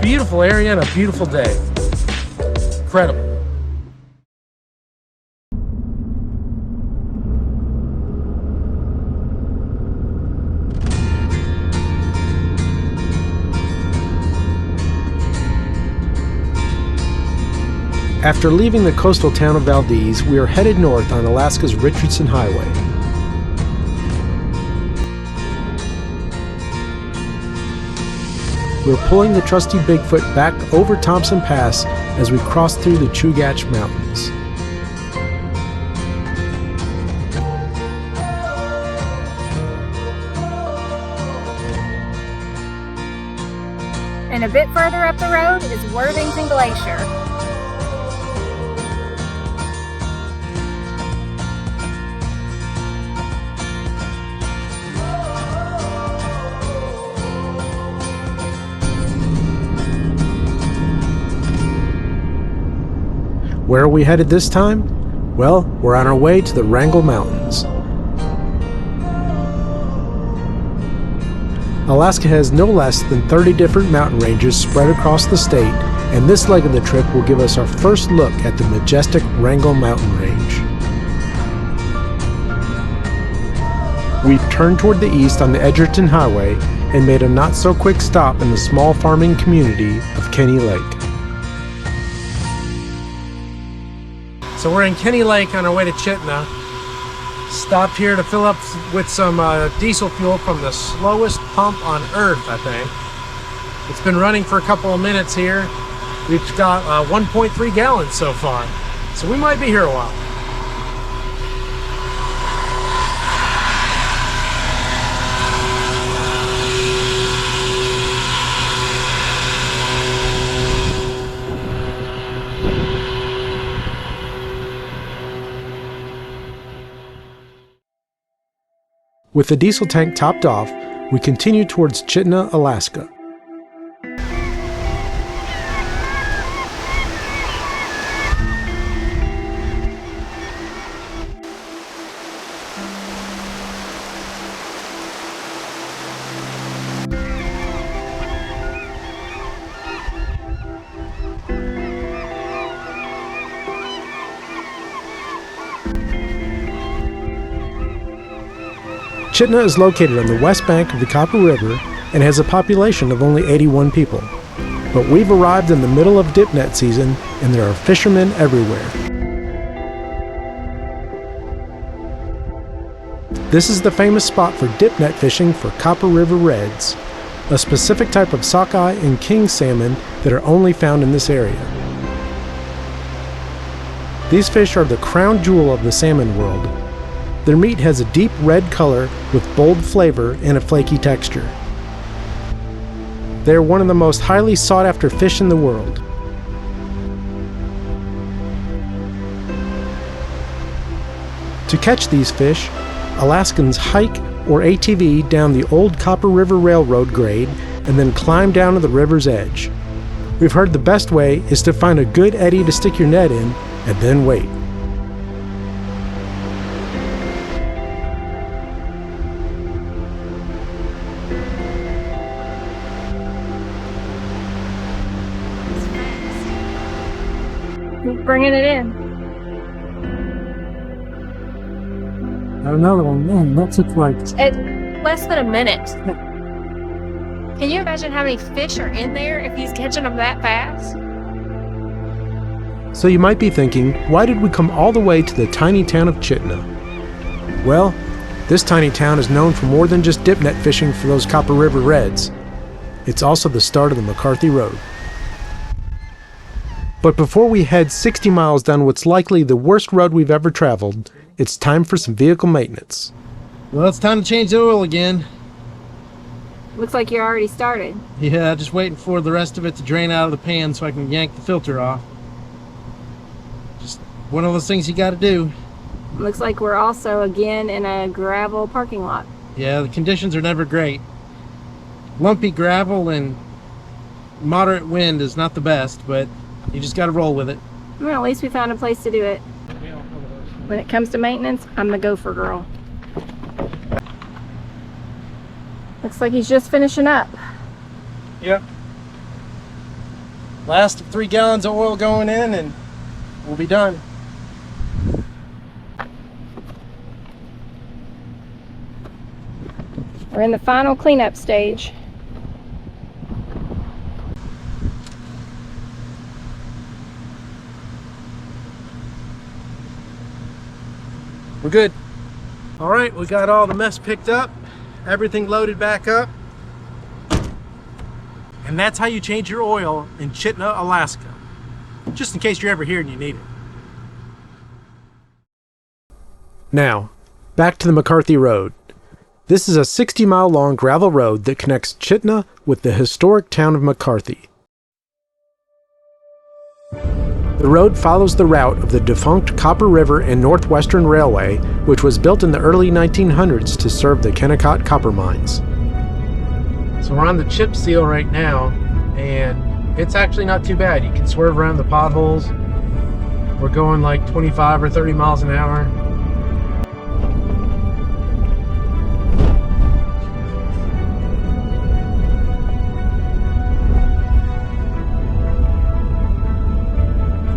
beautiful area and a beautiful day. Incredible. After leaving the coastal town of Valdez, we are headed north on Alaska's Richardson Highway. We're pulling the trusty Bigfoot back over Thompson Pass as we cross through the Chugach Mountains. And a bit further up the road is Worthington Glacier. Where are we headed this time? Well, we're on our way to the Wrangell Mountains. Alaska has no less than 30 different mountain ranges spread across the state, and this leg of the trip will give us our first look at the majestic Wrangell Mountain Range. We turned toward the east on the Edgerton Highway and made a not-so-quick stop in the small farming community of Kenny Lake. So we're in Kenny Lake on our way to Chitina. Stopped here to fill up with some diesel fuel from the slowest pump on earth, I think. It's been running for a couple of minutes here. We've got 1.3 gallons so far. So we might be here a while. With the diesel tank topped off, we continue towards Chitina, Alaska. Chitina is located on the west bank of the Copper River and has a population of only 81 people. But we've arrived in the middle of dipnet season and there are fishermen everywhere. This is the famous spot for dipnet fishing for Copper River reds, a specific type of sockeye and king salmon that are only found in this area. These fish are the crown jewel of the salmon world. Their meat has a deep red color with bold flavor and a flaky texture. They are one of the most highly sought-after fish in the world. To catch these fish, Alaskans hike or ATV down the old Copper River Railroad grade and then climb down to the river's edge. We've heard the best way is to find a good eddy to stick your net in and then wait. Bringing it in. Another one, man, that took like... Less than a minute. Can you imagine how many fish are in there if he's catching them that fast? So you might be thinking, why did we come all the way to the tiny town of Chitina? Well, this tiny town is known for more than just dipnet fishing for those Copper River reds. It's also the start of the McCarthy Road. But before we head 60 miles down what's likely the worst road we've ever traveled, it's time for some vehicle maintenance. Well, it's time to change the oil again. Looks like you're already started. Yeah, just waiting for the rest of it to drain out of the pan so I can yank the filter off. Just one of those things you gotta do. Looks like we're also again in a gravel parking lot. Yeah, the conditions are never great. Lumpy gravel and moderate wind is not the best, but you just gotta roll with it. Well, at least we found a place to do it. When it comes to maintenance, I'm the gopher girl. Looks like he's just finishing up. Yep. Last 3 gallons of oil going in and we'll be done. We're in the final cleanup stage. We're good. All right, we got all the mess picked up, everything loaded back up. And that's how you change your oil in Chitina, Alaska. Just in case you're ever here and you need it. Now, back to the McCarthy Road. This is a 60-mile long gravel road that connects Chitina with the historic town of McCarthy. The road follows the route of the defunct Copper River and Northwestern Railway, which was built in the early 1900s to serve the Kennecott copper mines. So we're on the chip seal right now, and it's actually not too bad. You can swerve around the potholes. We're going like 25 or 30 miles an hour.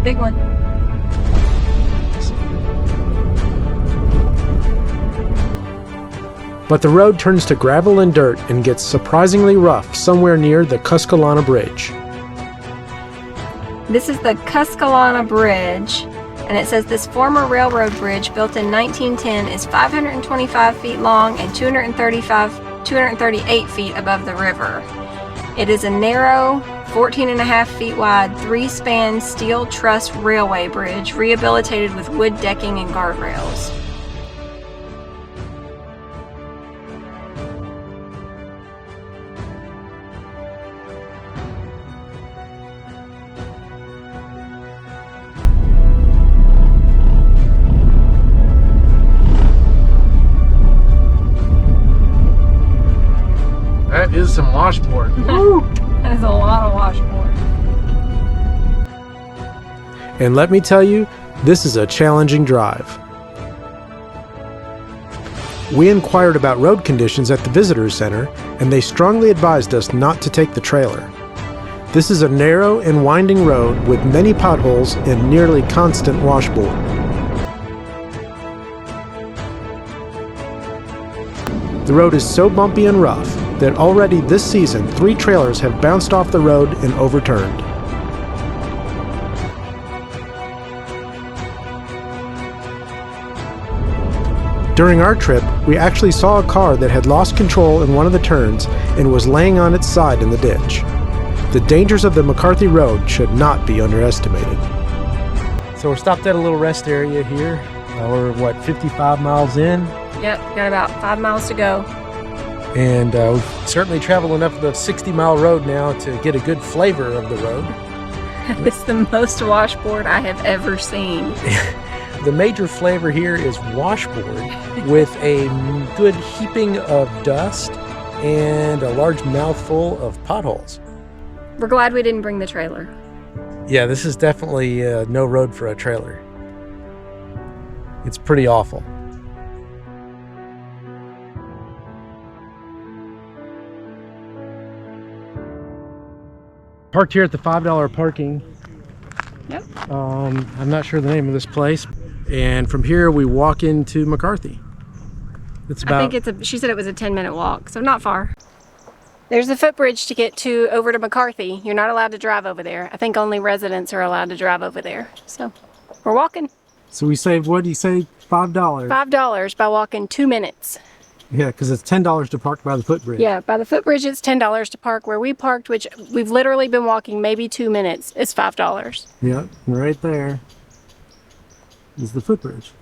Big one. But the road turns to gravel and dirt and gets surprisingly rough somewhere near the Tusculana Bridge. This is the Tusculana Bridge, and it says this former railroad bridge built in 1910 is 525 feet long and 238 feet above the river. It is a narrow, 14.5 feet wide, 3-span steel truss railway bridge rehabilitated with wood decking and guardrails. That is some washboard. Woo! That is a lot of washboard. And let me tell you, this is a challenging drive. We inquired about road conditions at the visitor center, and they strongly advised us not to take the trailer. This is a narrow and winding road with many potholes and nearly constant washboard. The road is so bumpy and rough that already this season 3 trailers have bounced off the road and overturned. During our trip, we actually saw a car that had lost control in one of the turns and was laying on its side in the ditch. The dangers of the McCarthy Road should not be underestimated. So we're stopped at a little rest area here. We're, 55 miles in? Yep, got about 5 miles to go. And we've certainly traveled enough of the 60-mile road now to get a good flavor of the road. It's the most washboard I have ever seen. The major flavor here is washboard with a good heaping of dust and a large mouthful of potholes. We're glad we didn't bring the trailer. Yeah, this is definitely no road for a trailer. It's pretty awful. Parked here at the $5 parking. Yep. I'm not sure the name of this place. And from here we walk into McCarthy. It's about, I think she said it was a 10-minute walk, so not far. There's a footbridge to get over to McCarthy. You're not allowed to drive over there. I think only residents are allowed to drive over there. So we're walking. So we saved, what do you say, $5? $5 by walking 2 minutes. Yeah, because it's $10 to park by the footbridge. Yeah, by the footbridge it's $10 to park. Where we parked, which we've literally been walking maybe 2 minutes, is $5. Yeah, right there is the footbridge.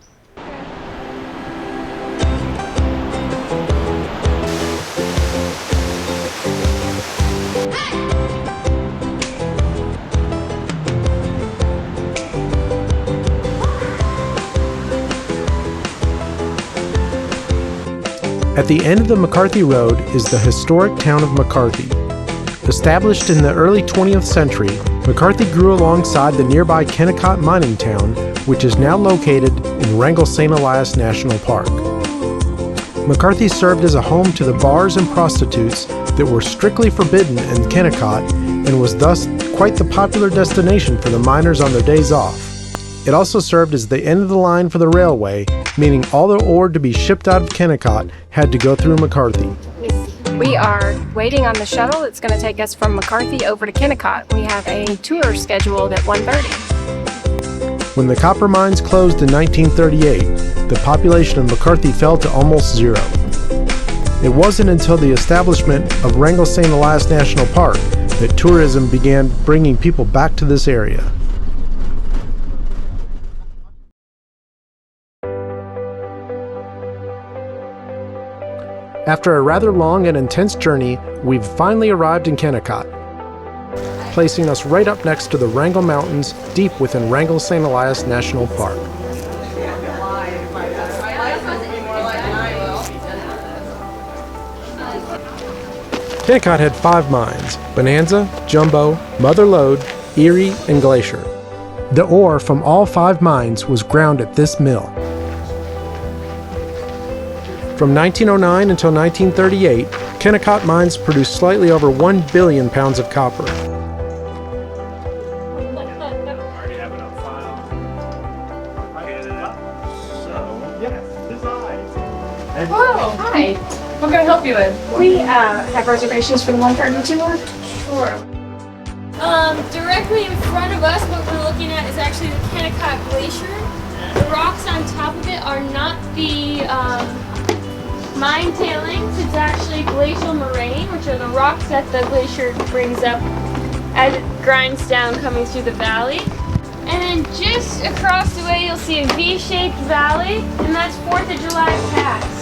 At the end of the McCarthy Road is the historic town of McCarthy. Established in the early 20th century, McCarthy grew alongside the nearby Kennecott mining town, which is now located in Wrangell-St. Elias National Park. McCarthy served as a home to the bars and prostitutes that were strictly forbidden in Kennecott and was thus quite the popular destination for the miners on their days off. It also served as the end of the line for the railway, meaning all the ore to be shipped out of Kennecott had to go through McCarthy. We are waiting on the shuttle that's going to take us from McCarthy over to Kennecott. We have a tour scheduled at 1:30. When the copper mines closed in 1938, the population of McCarthy fell to almost zero. It wasn't until the establishment of Wrangell-St. Elias National Park that tourism began bringing people back to this area. After a rather long and intense journey, we've finally arrived in Kennecott, placing us right up next to the Wrangell Mountains, deep within Wrangell-St. Elias National Park. Kennecott had 5 mines: Bonanza, Jumbo, Mother Lode, Erie, and Glacier. The ore from all 5 mines was ground at this mill. From 1909 until 1938, Kennecott mines produced slightly over 1 billion pounds of copper. Whoa, hi. What can I help you with? We have reservations for the 1:30 tour. Sure. Directly in front of us, what we're looking at is actually the Kennecott Glacier. The rocks on top of it are not the mine tailings. It's actually glacial moraine, which are the rocks that the glacier brings up as it grinds down coming through the valley. And then just across the way you'll see a V-shaped valley, and that's 4th of July Pass.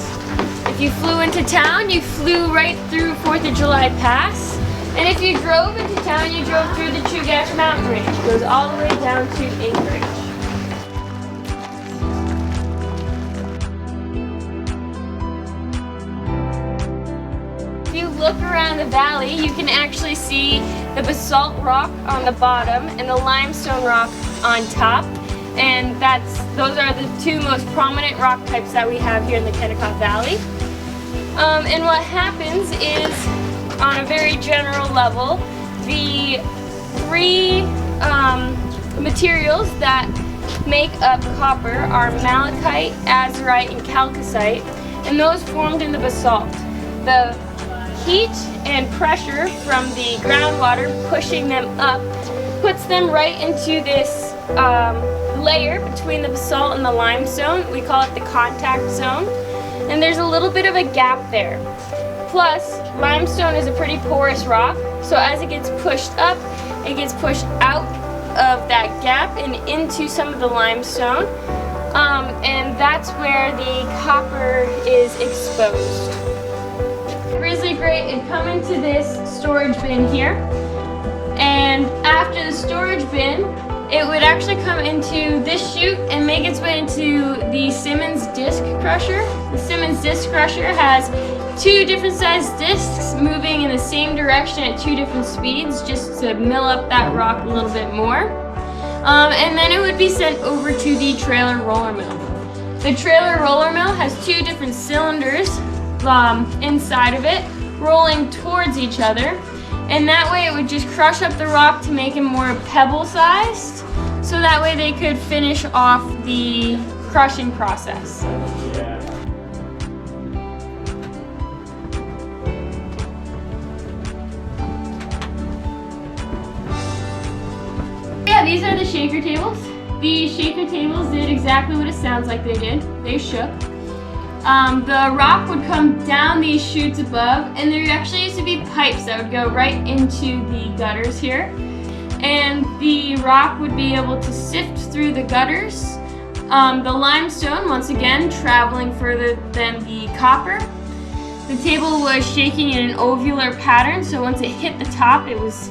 If you flew into town, you flew right through 4th of July Pass. And if you drove into town, you drove through the Chugach Mountain Range. It goes all the way down to Anchorage. If you look around the valley, you can actually see the basalt rock on the bottom and the limestone rock on top. And those are the 2 most prominent rock types that we have here in the Kennecott Valley. And what happens is, on a very general level, the 3 materials that make up copper are malachite, azurite, and chalcocite, and those formed in the basalt. The heat and pressure from the groundwater pushing them up puts them right into this layer between the basalt and the limestone. We call it the contact zone, and there's a little bit of a gap there. Plus, limestone is a pretty porous rock, so as it gets pushed up, it gets pushed out of that gap and into some of the limestone, and that's where the copper is exposed. Grizzly Great would come into this storage bin here, and after the storage bin, it would actually come into this chute and make its way into the Simmons disc crusher. The Simmons disc crusher has 2 different sized discs moving in the same direction at 2 different speeds, just to mill up that rock a little bit more. And then it would be sent over to the trailer roller mill. The trailer roller mill has 2 different cylinders inside of it, rolling towards each other. And that way it would just crush up the rock to make it more pebble-sized, so that way they could finish off the crushing process. Yeah, these are the shaker tables. The shaker tables did exactly what it sounds like they did. They shook. The rock would come down these chutes above, and there actually used to be pipes that would go right into the gutters here. And the rock would be able to sift through the gutters. The limestone, once again, traveling further than the copper. The table was shaking in an ovular pattern, so once it hit the top, it was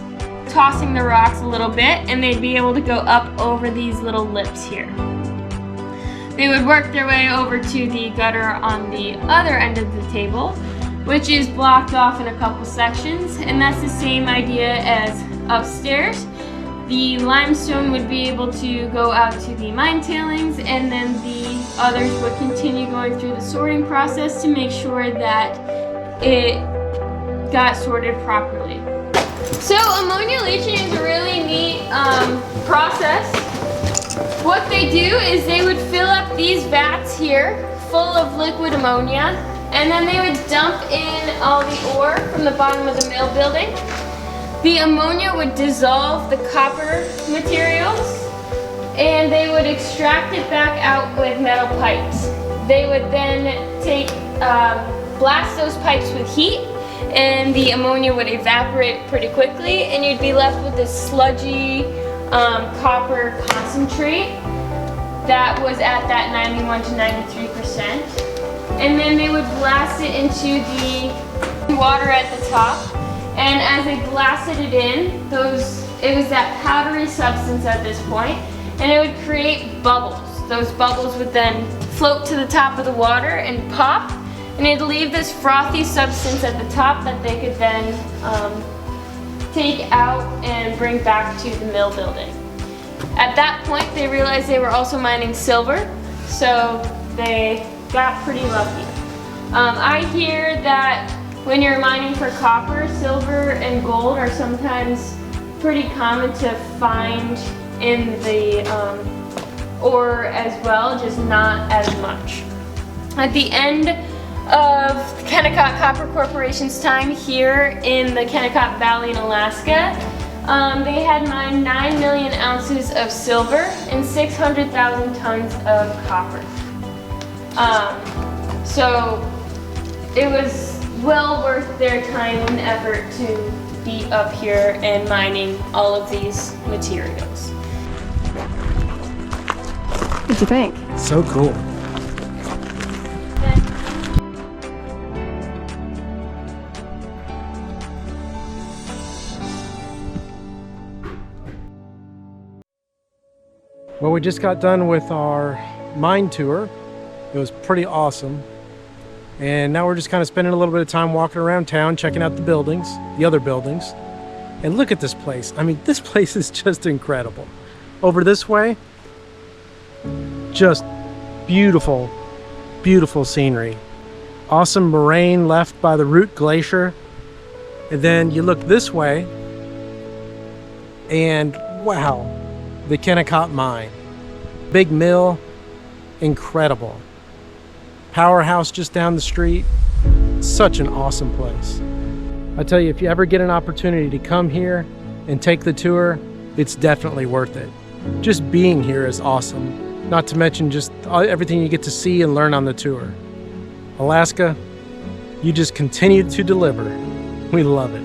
tossing the rocks a little bit, and they'd be able to go up over these little lips here. They would work their way over to the gutter on the other end of the table, which is blocked off in a couple sections, and that's the same idea as upstairs. The limestone would be able to go out to the mine tailings, and then the others would continue going through the sorting process to make sure that it got sorted properly. So ammonia leaching is a really neat process. What they do is they would fill up these vats here full of liquid ammonia, and then they would dump in all the ore from the bottom of the mill building. The ammonia would dissolve the copper materials, and they would extract it back out with metal pipes. They would then blast those pipes with heat, and the ammonia would evaporate pretty quickly, and you'd be left with this sludgy copper concentrate that was at that 91 to 93%. And then they would blast it into the water at the top, and as they blasted it in, it was that powdery substance at this point, and it would create bubbles. Those bubbles would then float to the top of the water and pop, and it'd leave this frothy substance at the top that they could then take out and bring back to the mill building. At that point, they realized they were also mining silver, so they got pretty lucky. I hear that when you're mining for copper, silver, and gold are sometimes pretty common to find in the ore as well, just not as much. At the end of Kennecott Copper Corporation's time here in the Kennecott Valley in Alaska, they had mined 9 million ounces of silver and 600,000 tons of copper. So it was well worth their time and effort to be up here and mining all of these materials. What'd you think? So cool. Well, we just got done with our mine tour. It was pretty awesome. And now we're just kind of spending a little bit of time walking around town, checking out the buildings, the other buildings. And look at this place. I mean, this place is just incredible. Over this way, just beautiful, beautiful scenery. Awesome moraine left by the Root Glacier. And then you look this way, and wow, the Kennecott Mine. Big mill, incredible. Powerhouse just down the street. Such an awesome place. I tell you, if you ever get an opportunity to come here and take the tour, it's definitely worth it. Just being here is awesome. Not to mention just everything you get to see and learn on the tour. Alaska, you just continue to deliver. We love it.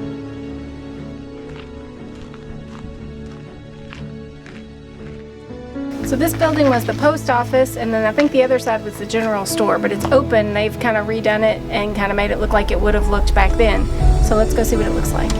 So this building was the post office, and then I think the other side was the general store, but it's open. They've kind of redone it and kind of made it look like it would have looked back then. So let's go see what it looks like.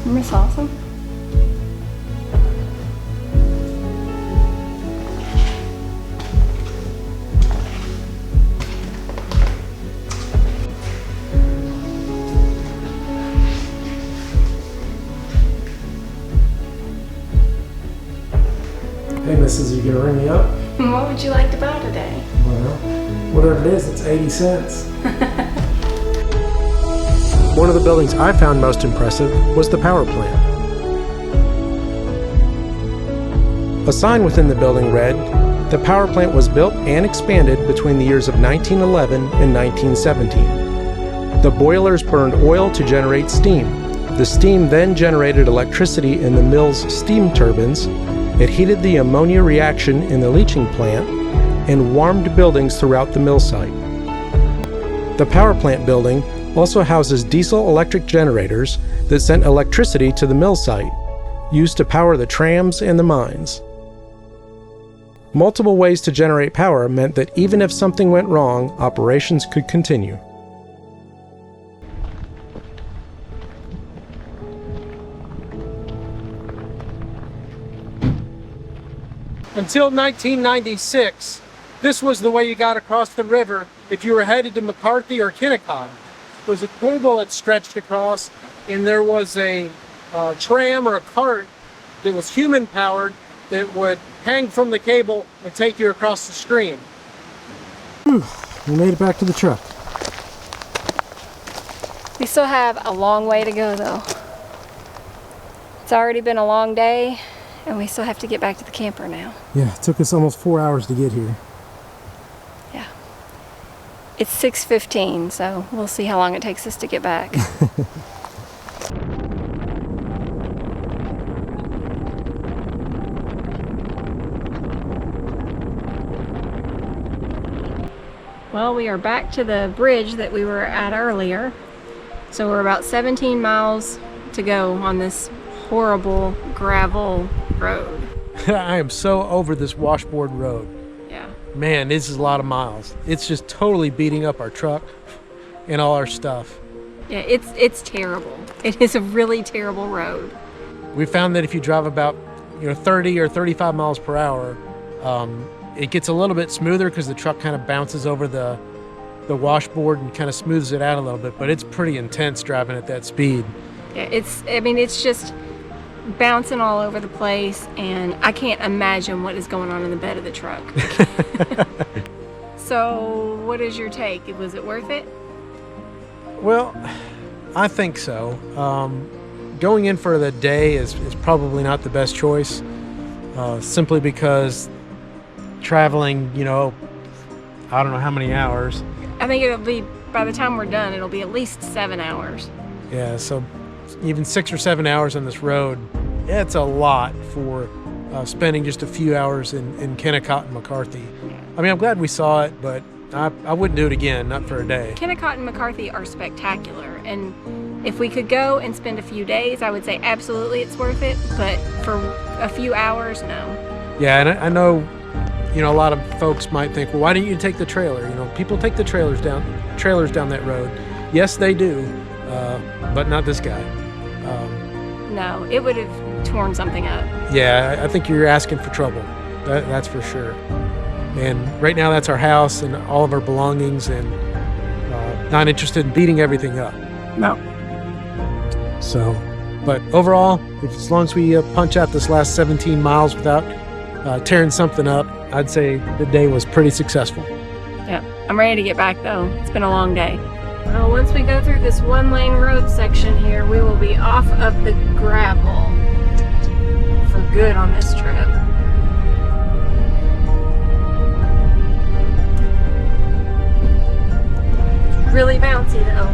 Isn't this awesome? Hey, missus, you gonna ring me up? What would you like to buy today? Well, whatever it is, it's 80 cents. One of the buildings I found most impressive was the power plant. A sign within the building read, "The power plant was built and expanded between the years of 1911 and 1917. The boilers burned oil to generate steam. The steam then generated electricity in the mill's steam turbines. It heated the ammonia reaction in the leaching plant and warmed buildings throughout the mill site." The power plant building also houses diesel-electric generators that sent electricity to the mill site, used to power the trams and the mines. Multiple ways to generate power meant that even if something went wrong, operations could continue. until 1996, this was the way you got across the river if you were headed to McCarthy or Kennecott. There was a cable that stretched across, and there was a tram or a cart that was human powered that would hang from the cable and take you across the stream. We made it back to the truck. We still have a long way to go though. It's already been a long day and we still have to get back to the camper now. Yeah, it took us almost 4 hours to get here. Yeah. It's 6:15, so we'll see how long it takes us to get back. Well, we are back to the bridge that we were at earlier. So we're about 17 miles to go on this horrible gravel road. I am so over this washboard road. Yeah. Man, this is a lot of miles. It's just totally beating up our truck and all our stuff. Yeah, it's terrible. It is a really terrible road. We found that if you drive about 30 or 35 miles per hour, it gets a little bit smoother because the truck kind of bounces over the washboard and kind of smooths it out a little bit, but it's pretty intense driving at that speed. Yeah, it's just bouncing all over the place, and I can't imagine what is going on in the bed of the truck. So what is your take? Was it worth it? Well, I think so. Going in for the day is probably not the best choice, simply because traveling, I don't know how many hours. I think it'll be, by the time we're done, it'll be at least 7 hours. Yeah, so even 6 or 7 hours on this road, it's a lot for spending just a few hours in Kennecott and McCarthy. I mean, I'm glad we saw it, but I wouldn't do it again, not for a day. Kennecott and McCarthy are spectacular, and if we could go and spend a few days, I would say absolutely it's worth it, but for a few hours, no. Yeah, and I know, a lot of folks might think, well, why didn't you take the trailer? People take the trailers down that road. Yes, they do, but not this guy. No, it would have torn something up. Yeah, I think you're asking for trouble. That's for sure. And right now that's our house and all of our belongings, and not interested in beating everything up. No. So, but overall, as long as we punch out this last 17 miles without tearing something up, I'd say the day was pretty successful. Yeah, I'm ready to get back though. It's been a long day. Well, once we go through this one-lane road section here, we will be off of the gravel for good on this trip. It's really bouncy though.